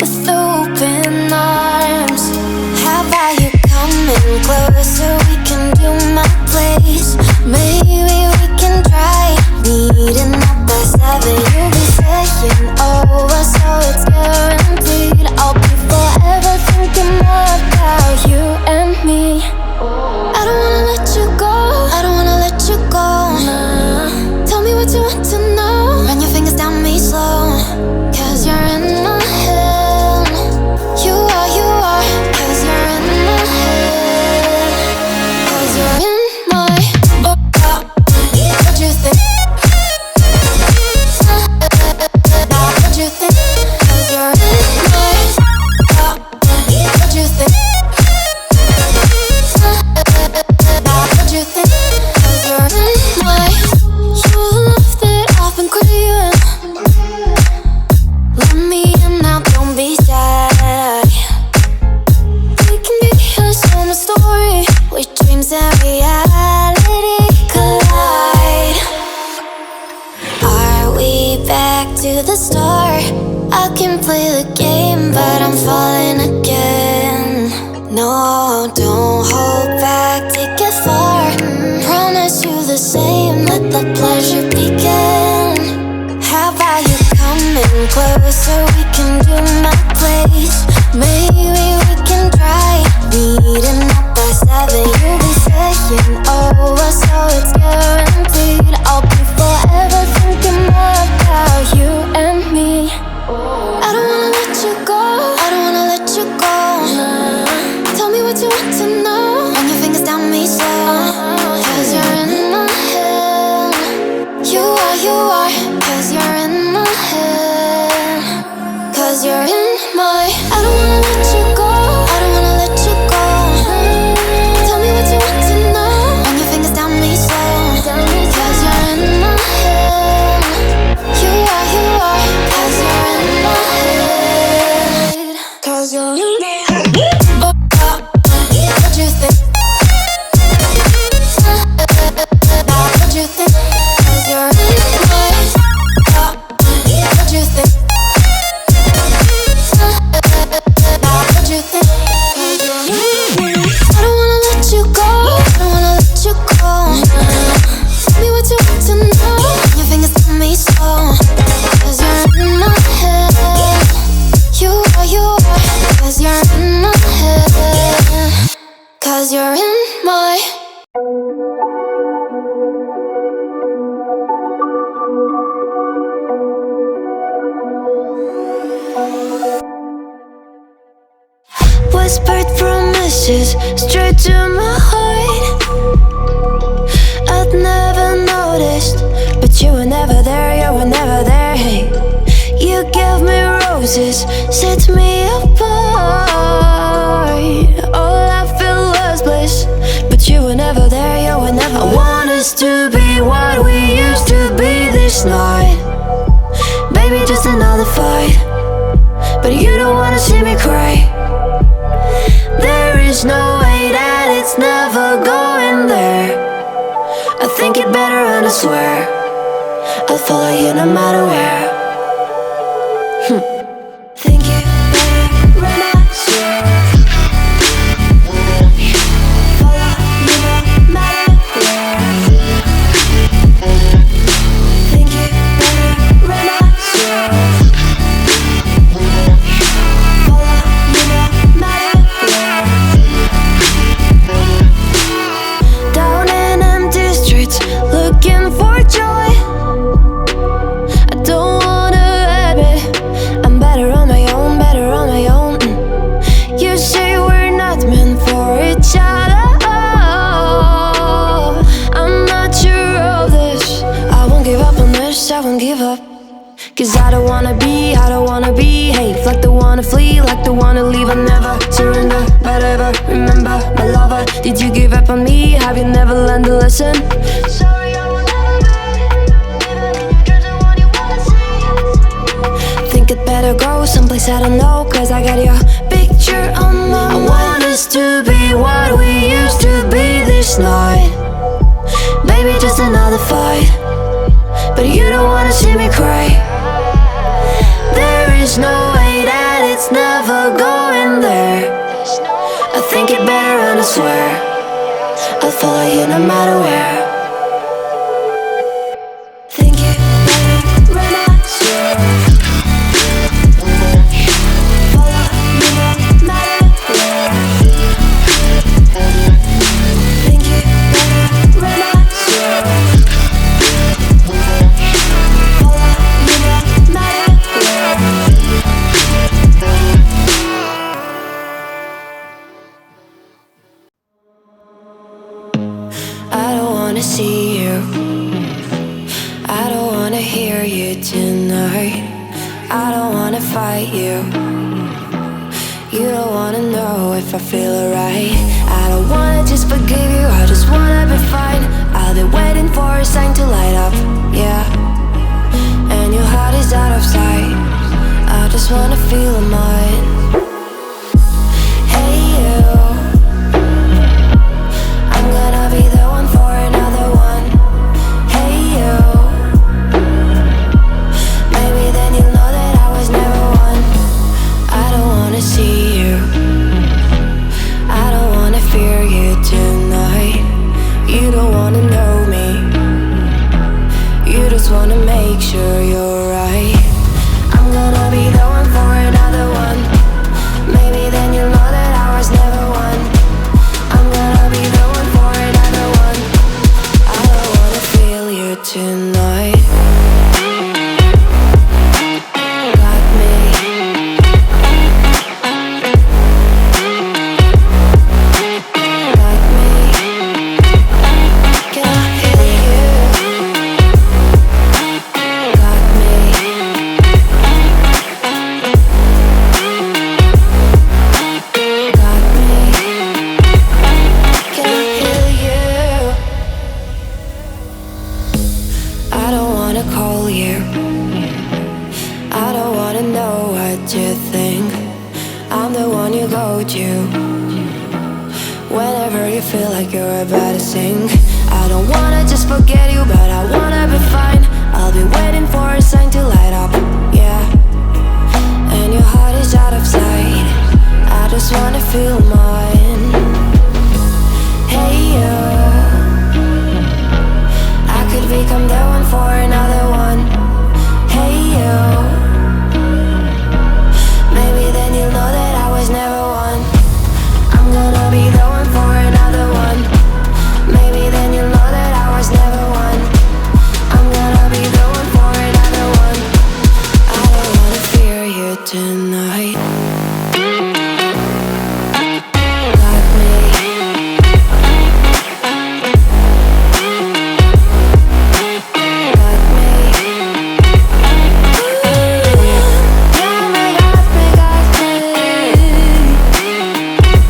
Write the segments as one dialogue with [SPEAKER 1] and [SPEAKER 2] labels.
[SPEAKER 1] with open arms. How about you coming closer? We can do my place. Maybe we can try meeting up by 7. You'll be saying over, so it's guaranteed. I'll be forever thinking more about you and me. I don't wanna let you go, I don't wanna let you go. Tell me what you want to know. Run your fingers down me slow, 'cause you're in my head. You are, 'cause you're in my head. 'Cause you're in my what you think? What you think? 'Cause you're in my what you think? What you think? 'Cause you're in my your love that I've been craving. Let me in now, don't be shy. We can be a summer story where dreams and reality collide. Are we back to the start? I can play the game, but I'm falling again. No, don't hold back, take it far. Promise you the same, let the pleasure begin. How about you coming closer? We can do my place. Maybe we can try meeting up by 7. You'll be saying over, so it's guaranteed. I'll be forever thinking more about you and me. I don't wanna let you go, I don't wanna let you go. Tell me what you want to know. Run your fingers down me slow, 'cause you're in my head. You are, 'cause you're in my head. 'Cause you're in my I don't wanna let you go, I don't wanna let you go. Tell me what you want to know. Run your fingers down me slow, 'cause you're in my head. You are, 'cause you're in my head. 'Cause you're in my head. What you think? What you think? 'Cause you're in my what you think? What you think? 'Cause you're in I don't wanna let you go, I don't wanna let you go. Tell me what you want to know. Your fingers on me slow, 'cause you're in my head. You are, 'cause you're in my head. 'Cause you're in my whispered promises straight to my heart. I'd never noticed, but you were never there, you were never there. Hey, you gave me roses, set me apart. All I feel was bliss, but you were never there, you were never there. I want us to be what we used to be this night. Baby, just another fight, but you don't wanna see me cry. There is no way that it's never going there. I think it better and I swear I'll follow you no matter where. Think it better and I swear follow you no matter where. Think it better and I swear follow you no matter where. Down in empty streets, looking for joy. I don't wanna admit I'm better on my own, better on my own. You say we're not meant for each other. I'm not sure of this. I won't give up on this, I won't give up. 'Cause I don't wanna be hate, like the wanna flee, like the wanna leave. I never surrender, but ever remember my lover. Did you give up on me? Have you never learned to listen? Sorry, I will never be, even in your dreams and what you wanna see. Think it better go someplace I don't know, 'cause I got your picture on my mind. I want us to be what we used to be this night. Baby, just another fight, but you don't wanna see me cry. There is no way that it's follow you no matter where. Think you better run out, sure. Follow me no matter where. Think you better run out, sure. Follow me no matter where. I don't wanna see you, I don't wanna hear you tonight. I don't wanna fight you, you don't wanna know if I feel alright. I don't wanna just forgive you, I just wanna be fine. I'll be waiting for a sign to light up, yeah. And your heart is out of sight, I just wanna feel mine. Hey you, I'm gonna be the one for another one. Hey you, maybe then you'll know that I was never one. I don't wanna see you, I don't wanna fear you tonight. You don't wanna know me, you just wanna make sure you're right. I'm gonna be the one for another one. Maybe then you'll know that I was never one. I'm gonna be the one for another one. I don't wanna feel you tonight. Got me. Got me. Can I hear you? Got me. Got me. Can I hear you? I don't wanna call you, I don't wanna know what you think. I'm the one you go to whenever you feel like you're about to sink. I don't wanna just forget you, but I wanna be fine. I'll be waiting for a sign to light up, yeah. And your heart is out of sight, I just wanna feel mine. Hey you, I could become the one for another one. Hey you, maybe then you'll know that I was never one. I'm gonna be the one for another one. Maybe then you'll know that I was never one. I'm gonna be the one for another one. I don't wanna fear you tonight. Got me. Got me. Got me, got me, got me.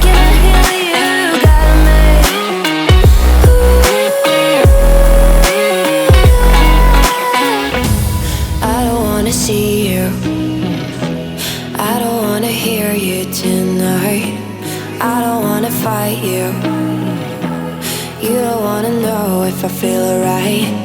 [SPEAKER 1] Can I hear you? Got me. I don't wanna see you, I don't wanna hear you tonight. I don't wanna fight you, you don't wanna know if I feel alright.